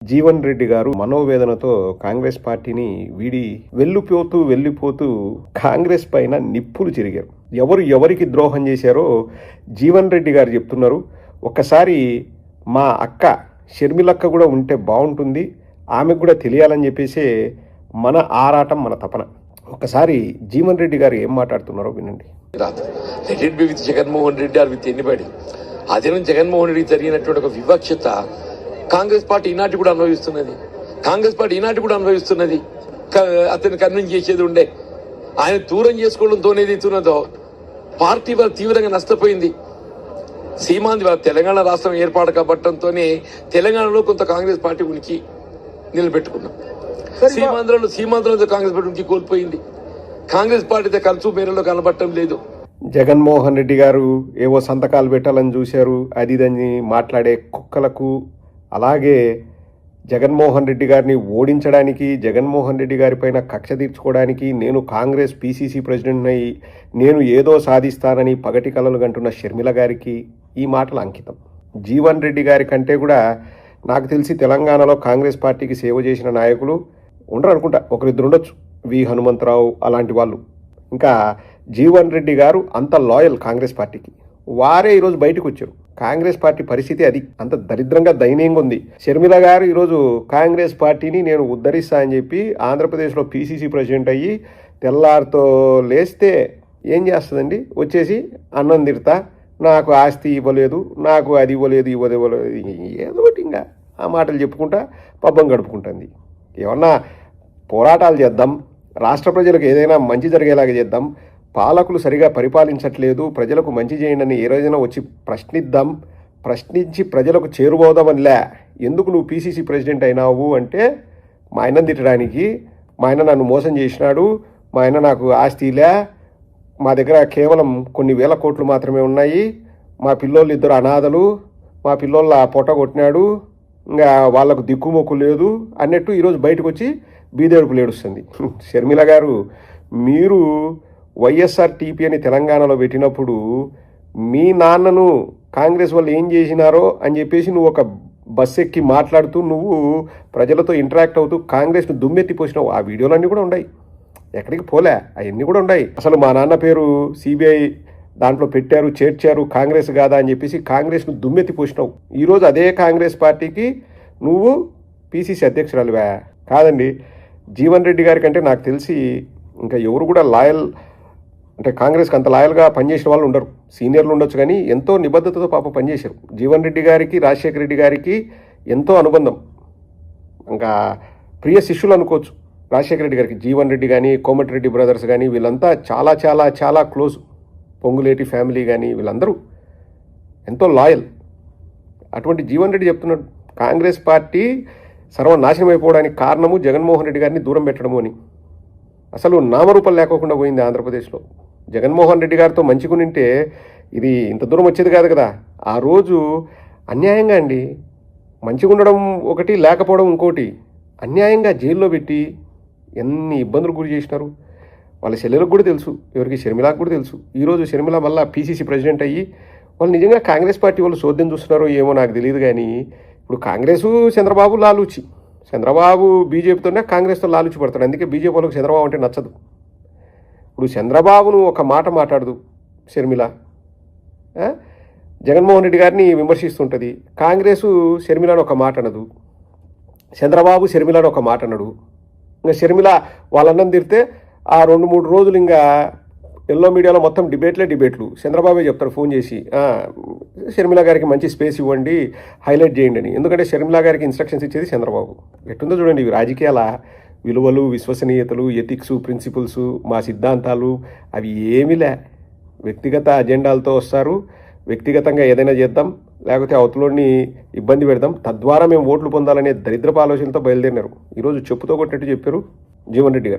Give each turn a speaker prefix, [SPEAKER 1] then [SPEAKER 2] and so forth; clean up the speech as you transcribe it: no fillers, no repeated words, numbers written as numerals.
[SPEAKER 1] జీవన్ రెడ్డి గారు మనోవేదనతో కాంగ్రెస్ పార్టీని వీడి వెళ్ళిపోతూ కాంగ్రెస్ పైన నిప్పులు చెరిగారు. ఎవరికి ద్రోహం చేశారో జీవన్ రెడ్డి గారు చెప్తున్నారు. ఒక్కసారి మా అక్క షర్మిలక్క కూడా ఉంటే బాగుంటుంది, ఆమెకు కూడా తెలియాలని చెప్పేసి మన ఆరాటం, మన తపన. ఒకసారి జీవన్ రెడ్డి గారు ఏం మాట్లాడుతున్నారో వినండి.
[SPEAKER 2] Let it be with Jaganmohan Reddy or with anybody. అదే జగన్మోహన్ రెడ్డి జరిగినటువంటి ఒక వివక్షత కాంగ్రెస్ పార్టీ ఈనాటి కూడా అనుభవిస్తున్నది. అతన్ని కన్విన్స్ చేసేది ఉండే, ఆయన దూరం చేసుకోవడంతో ఏదైతున్నదో పార్టీ వాళ్ళ తీవ్రంగా నష్టపోయింది. సీమాంధ్ర వాళ్ళ తెలంగాణ రాష్ట్రం ఏర్పాటు కాబట్టంతో తెలంగాణలో కొంత కాంగ్రెస్ పార్టీ ఉనికి నిలబెట్టుకున్నాం. సీమాంధ్రలో కాంగ్రెస్ పార్టీ ఉనికి కోల్పోయింది. కాంగ్రెస్ పార్టీతో ఖర్చు మేరలో కనబడటం లేదు.
[SPEAKER 1] జగన్మోహన్ రెడ్డి గారు ఏవో సంతకాలు పెట్టాలని చూశారు, అది దాన్ని మాట్లాడే కుక్కలకు. అలాగే జగన్మోహన్ రెడ్డి గారిని ఓడించడానికి, జగన్మోహన్ రెడ్డి గారి పైన కక్ష తీర్చుకోవడానికి, నేను కాంగ్రెస్ పీసీసీ ప్రెసిడెంట్ అయి నేను ఏదో సాధిస్తానని పగటి కలలు కంటున్న షర్మిల గారికి ఈ మాటలు అంకితం. జీవన్ రెడ్డి గారి కంటే కూడా నాకు తెలిసి తెలంగాణలో కాంగ్రెస్ పార్టీకి సేవ చేసిన నాయకులు ఉండరు అనుకుంటా, ఒకరిద్దరు ఉండొచ్చు, వి హనుమంతరావు అలాంటి వాళ్ళు. ఇంకా జీవన్ రెడ్డి గారు అంత లాయల్ కాంగ్రెస్ పార్టీకి, వారే ఈరోజు బయటకు వచ్చారు. కాంగ్రెస్ పార్టీ పరిస్థితి అది, అంత దరిద్రంగా దయనీయంగా ఉంది. షర్మిల గారు ఈరోజు కాంగ్రెస్ పార్టీని నేను ఉద్ధరిస్తా అని చెప్పి ఆంధ్రప్రదేశ్లో పీసీసీ ప్రెసిడెంట్ అయ్యి తెల్లారితో లేస్తే ఏం చేస్తుందండి, వచ్చేసి అన్నం తిడతా, నాకు ఆస్తి ఇవ్వలేదు, నాకు అది ఇవ్వలేదు, ఏదో ఒకటి ఇంకా ఆ మాటలు చెప్పుకుంటా పబ్బం గడుపుకుంటుంది. ఏమన్నా పోరాటాలు చేద్దాం, రాష్ట్ర ప్రజలకు ఏదైనా మంచి జరిగేలాగా చేద్దాం, పాలకులు సరిగా పరిపాలించట్లేదు, ప్రజలకు మంచి చేయండి అని ఏ రోజైనా వచ్చి ప్రశ్నించి ప్రజలకు చేరువవుదామనిలే. ఎందుకు నువ్వు పీసీసీ ప్రెసిడెంట్ అయినావు అంటే, మా ఆయన తిట్టడానికి, మా ఆయన నన్ను మోసం చేసినాడు, మా ఆయన నాకు ఆస్తిలే, మా దగ్గర కేవలం కొన్ని వేల కోట్లు మాత్రమే ఉన్నాయి, మా పిల్లోళ్ళు ఇద్దరు అనాథలు, మా పిల్లోళ్ళ పొట్ట కొట్టినాడు, ఇంకా వాళ్లకు దిక్కుమొక్కు లేదు అన్నట్టు ఈరోజు బయటకు వచ్చి బీదేడుపులు ఏడుస్తుంది. షర్మిల గారు, మీరు వైఎస్ఆర్టీపీ అని తెలంగాణలో పెట్టినప్పుడు మీ నాన్నను కాంగ్రెస్ వాళ్ళు ఏం చేసినారో అని చెప్పేసి నువ్వు ఒక బస్ ఎక్కి మాట్లాడుతూ నువ్వు ప్రజలతో ఇంటరాక్ట్ అవుతూ కాంగ్రెస్ను దుమ్మెత్తి పోసినావు. ఆ వీడియోలన్నీ కూడా ఉన్నాయి, ఎక్కడికి పోలే, అవన్నీ కూడా ఉన్నాయి. అసలు మా నాన్న పేరు సిబిఐ దాంట్లో పెట్టారు, చేర్చారు, కాంగ్రెస్ కాదా అని చెప్పేసి కాంగ్రెస్ను దుమ్మెత్తి పోసినావు. ఈరోజు అదే కాంగ్రెస్ పార్టీకి నువ్వు పీసీసీ అధ్యక్షురాలువా? కాదండి. జీవన్ రెడ్డి గారి కంటే నాకు తెలిసి ఇంకా ఎవరు కూడా లాయల్ అంటే కాంగ్రెస్కి అంత లాయల్గా పనిచేసిన వాళ్ళు ఉండరు. సీనియర్లు ఉండొచ్చు కానీ ఎంతో నిబద్ధతతో పాప పనిచేశారు. జీవన్ రెడ్డి గారికి, రాజశేఖర రెడ్డి గారికి ఎంతో అనుబంధం, ఇంకా ప్రియ శిష్యులు అనుకోవచ్చు రాజశేఖర రెడ్డి గారికి. జీవన్ రెడ్డి కానీ, కోమటిరెడ్డి బ్రదర్స్ కానీ వీళ్ళంతా చాలా చాలా చాలా క్లోజ్. పొంగులేటి ఫ్యామిలీ కానీ వీళ్ళందరూ ఎంతో లాయల్. అటువంటి జీవన్ రెడ్డి చెప్తున్నాడు కాంగ్రెస్ పార్టీ సర్వనాశనం అయిపోవడానికి కారణము జగన్మోహన్ రెడ్డి గారిని దూరం పెట్టడము అని. అసలు నామరూపం లేకోకుండా పోయింది ఆంధ్రప్రదేశ్లో. జగన్మోహన్ రెడ్డి గారితో మంచిగునింటే ఇది ఇంత దూరం వచ్చేది కాదు కదా. ఆ రోజు అన్యాయంగా అండి, మంచిగా ఉండడం ఒకటి, లేకపోవడం ఇంకోటి, అన్యాయంగా జైల్లో పెట్టి ఎన్ని ఇబ్బందులు గురి చేసినారు. వాళ్ళ చెల్లెలకు కూడా తెలుసు, ఎవరికి, షర్మిలకు కూడా తెలుసు. ఈరోజు షర్మిల వల్ల పీసీసీ ప్రెసిడెంట్ అయ్యి వాళ్ళు నిజంగా కాంగ్రెస్ పార్టీ వాళ్ళు చోద్యం చూస్తున్నారో ఏమో నాకు తెలియదు. కానీ ఇప్పుడు కాంగ్రెస్ చంద్రబాబు లాలూచి, చంద్రబాబు బీజేపీతోనే కాంగ్రెస్తో లాలూచి పడతాడు. అందుకే బీజేపీ వాళ్ళకి చంద్రబాబు అంటే నచ్చదు. ఇప్పుడు చంద్రబాబును ఒక మాట మాట్లాడదు షర్మిల, జగన్మోహన్ రెడ్డి గారిని విమర్శిస్తుంటుంది. కాంగ్రెస్ షర్మిలను ఒక మాట అనదు, చంద్రబాబు షర్మిలను ఒక మాట అనడు. ఇంకా షర్మిల వాళ్ళన్నం తిరితే ఆ 2-3 రోజులు ఇంకా ఎల్లో మీడియాలో మొత్తం డిబేట్లు. చంద్రబాబే చెప్తారు ఫోన్ చేసి, షర్మిల గారికి మంచి స్పేస్ ఇవ్వండి, హైలైట్ చేయండి అని. ఎందుకంటే షర్మిల గారికి ఇన్స్ట్రక్షన్స్ ఇచ్చేది చంద్రబాబు. ఎట్టుందో చూడండి ఇవి రాజకీయాల విలువలు, విశ్వసనీయతలు, ఎథిక్స్, ప్రిన్సిపల్స్, మా సిద్ధాంతాలు అవి ఏమీలే. వ్యక్తిగత అజెండాలతో వస్తారు, వ్యక్తిగతంగా ఏదైనా చేద్దాం, లేకపోతే అవతలోని ఇబ్బంది పెడదాం, తద్వారా మేము ఓట్లు పొందాలనే దరిద్రపు ఆలోచనతో బయలుదేరినారు. ఈరోజు చెప్పుతో కొట్టినట్టు చెప్పారు జీవన్ రెడ్డి గారు.